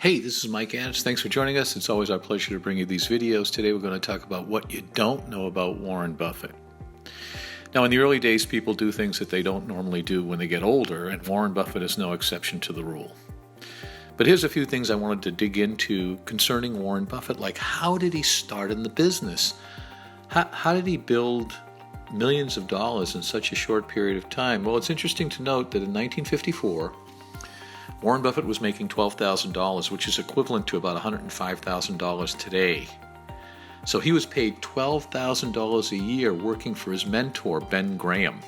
Hey, this is Mike Addis. Thanks for joining us. It's always our pleasure to bring you these videos. Today we're going to talk about what you don't know about Warren Buffett. Now, in the early days, people do things that they don't normally do when they get older, and Warren Buffett is no exception to the rule. But here's a few things I wanted to dig into concerning Warren Buffett, like how did he start in the business? How did he build millions of dollars in such a short period of time? Well, it's interesting to note that in 1954, Warren Buffett was making $12,000, which is equivalent to about $105,000 today. So he was paid $12,000 a year working for his mentor, Ben Graham.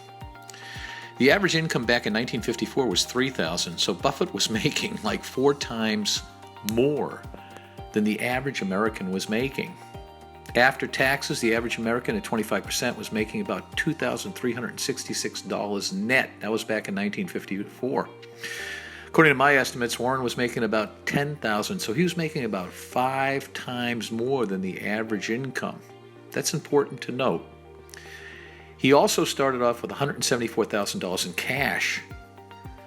The average income back in 1954 was $3,000, so Buffett was making like 4 times more than the average American was making. After taxes, the average American at 25% was making about $2,366 net. That was back in 1954. According to my estimates, Warren was making about $10,000, so he was making about 5 times more than the average income. That's important to note. He also started off with $174,000 in cash.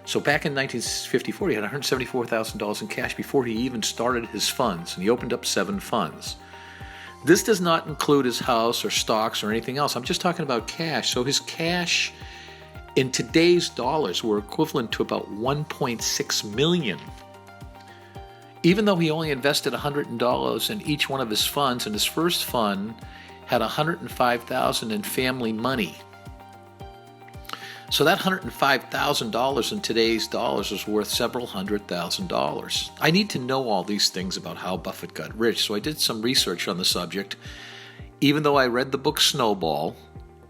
So back in 1954, he had $174,000 in cash before he even started his funds, and he opened up 7 funds. This does not include his house or stocks or anything else. I'm just talking about cash. So his cash in today's dollars were equivalent to about $1.6 million. Even though he only invested $100 in each one of his funds, and his first fund had $105,000 in family money. So that $105,000 in today's dollars is worth several $100,000. I need to know all these things about how Buffett got rich, so I did some research on the subject. Even though I read the book Snowball,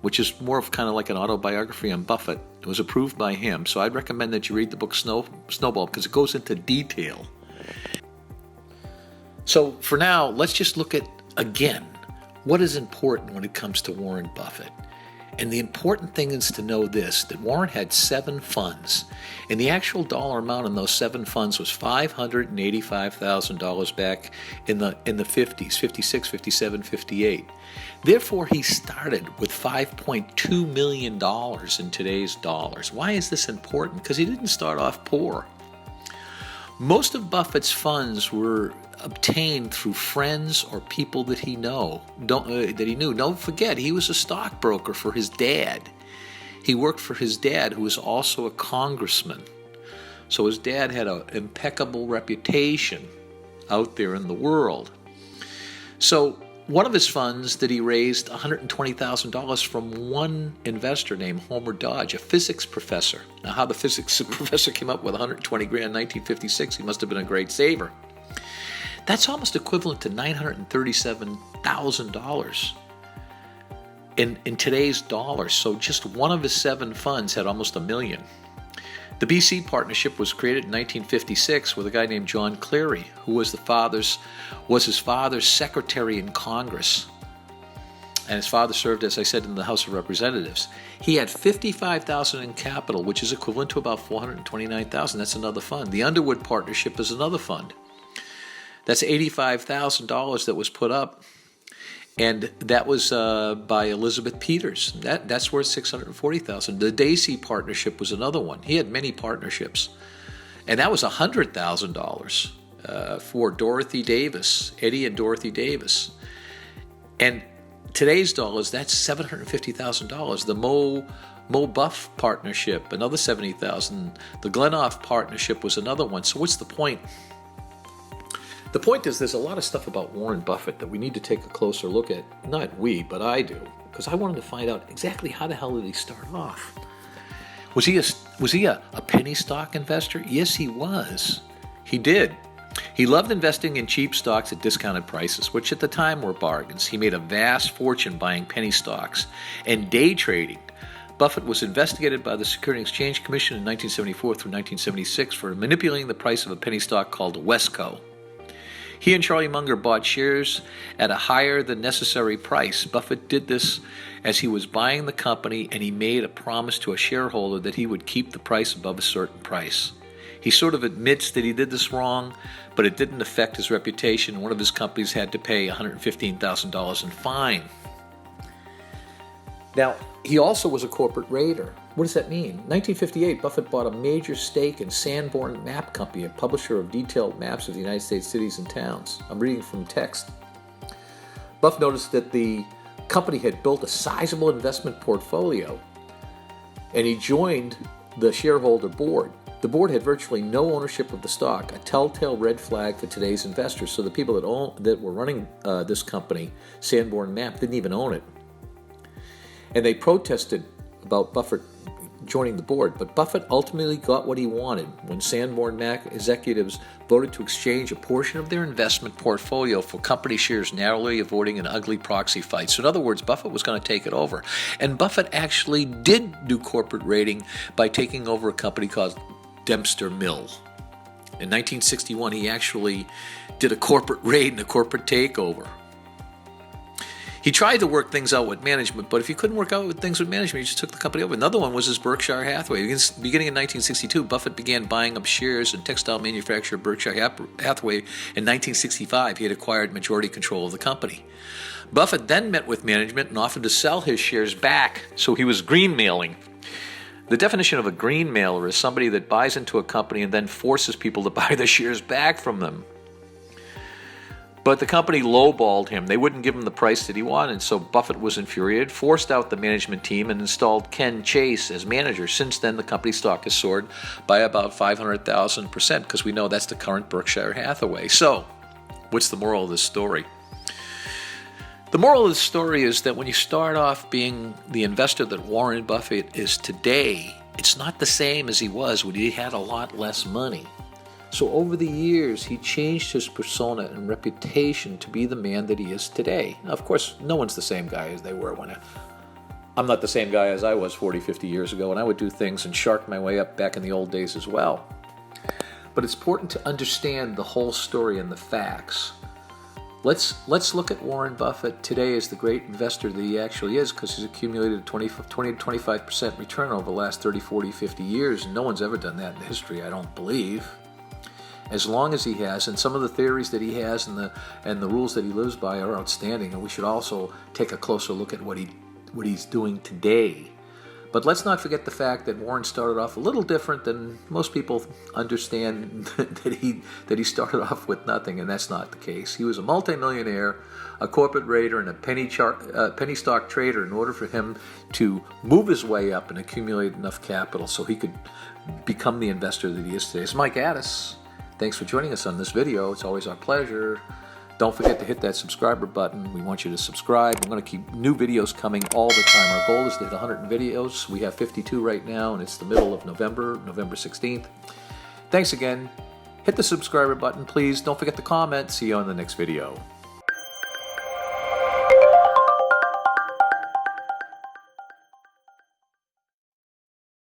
which is more of kind of like an autobiography on Buffett. It was approved by him, so I'd recommend that you read the book Snowball because it goes into detail. So for now, let's just look at, again, what is important when it comes to Warren Buffett. And the important thing is to know this, that Warren had 7 funds, and the actual dollar amount in those 7 funds was $585,000 back in the 50s, 56, 57, 58. Therefore, he started with $5.2 million in today's dollars. Why is this important? Because he didn't start off poor. Most of Buffett's funds were obtained through friends or people that he knew. Don't forget, he was a stockbroker for his dad. He worked for his dad, who was also a congressman. So his dad had an impeccable reputation out there in the world. So one of his funds that he raised $120,000 from one investor named Homer Dodge, a physics professor. Now, how the physics professor came up with $120,000 in 1956, he must have been a great saver. That's almost equivalent to $937,000 in today's dollars. So just one of his 7 funds had almost $1 million. The BC partnership was created in 1956 with a guy named John Cleary, who was his father's secretary in Congress. And his father served, as I said, in the House of Representatives. He had $55,000 in capital, which is equivalent to about $429,000. That's another fund. The Underwood partnership is another fund. That's $85,000 that was put up, and that was by Elizabeth Peters. That's worth $640,000. The Dacey partnership was another one. He had many partnerships, and that was $100,000 for Dorothy Davis, Eddie and Dorothy Davis. And today's dollars, that's $750,000. The Mo Buff partnership, another $70,000. The Glenoff partnership was another one. So what's the point? The point is, there's a lot of stuff about Warren Buffett that we need to take a closer look at. Not we, but I do, because I wanted to find out exactly how the hell did he start off. Was he a penny stock investor? Yes, he was. He did. He loved investing in cheap stocks at discounted prices, which at the time were bargains. He made a vast fortune buying penny stocks and day trading. Buffett was investigated by the Securities and Exchange Commission in 1974 through 1976 for manipulating the price of a penny stock called Wesco. He and Charlie Munger bought shares at a higher than necessary price. Buffett did this as he was buying the company, and he made a promise to a shareholder that he would keep the price above a certain price. He sort of admits that he did this wrong, but it didn't affect his reputation. One of his companies had to pay $115,000 in fine. Now, he also was a corporate raider. What does that mean? In 1958, Buffett bought a major stake in Sanborn Map Company, a publisher of detailed maps of the United States cities and towns. I'm reading from text. Buffett noticed that the company had built a sizable investment portfolio, and he joined the shareholder board. The board had virtually no ownership of the stock, a telltale red flag for today's investors. So the people that were running this company, Sanborn Map, didn't even own it. And they protested about Buffett joining the board, but Buffett ultimately got what he wanted when Sanborn Map executives voted to exchange a portion of their investment portfolio for company shares, narrowly avoiding an ugly proxy fight. So in other words, Buffett was going to take it over. And Buffett actually did do corporate raiding by taking over a company called Dempster Mill. In 1961, he actually did a corporate raid and a corporate takeover. He tried to work things out with management, but if he couldn't work out with things with management, he just took the company over. Another one was his Berkshire Hathaway. Beginning in 1962, Buffett began buying up shares in textile manufacturer Berkshire Hathaway. In 1965, he had acquired majority control of the company. Buffett then met with management and offered to sell his shares back, so he was greenmailing. The definition of a greenmailer is somebody that buys into a company and then forces people to buy the shares back from them. But the company lowballed him. They wouldn't give him the price that he wanted, so Buffett was infuriated, forced out the management team, and installed Ken Chase as manager. Since then, the company stock has soared by about 500,000%, because we know that's the current Berkshire Hathaway. So, what's the moral of this story? The moral of the story is that when you start off being the investor that Warren Buffett is today, it's not the same as he was when he had a lot less money. So over the years, he changed his persona and reputation to be the man that he is today. Now, of course, no one's the same guy as they were when I'm not the same guy as I was 40, 50 years ago, and I would do things and shark my way up back in the old days as well. But it's important to understand the whole story and the facts. Let's look at Warren Buffett today as the great investor that he actually is, because he's accumulated a 20 to 25% return over the last 30, 40, 50 years, and no one's ever done that in history, I don't believe. As long as he has, and some of the theories that he has and the rules that he lives by are outstanding, and we should also take a closer look at what he's doing today. But let's not forget the fact that Warren started off a little different than most people understand, that he started off with nothing, and that's not the case. He was a multimillionaire, a corporate raider, and a penny stock trader in order for him to move his way up and accumulate enough capital so he could become the investor that he is today. It's Mike Addis. Thanks for joining us on this video. It's always our pleasure. Don't forget to hit that subscriber button. We want you to subscribe. We're going to keep new videos coming all the time. Our goal is to hit 100 videos. We have 52 right now, and it's the middle of November 16th. Thanks again. Hit the subscriber button, please. Don't forget to comment. See you on the next video.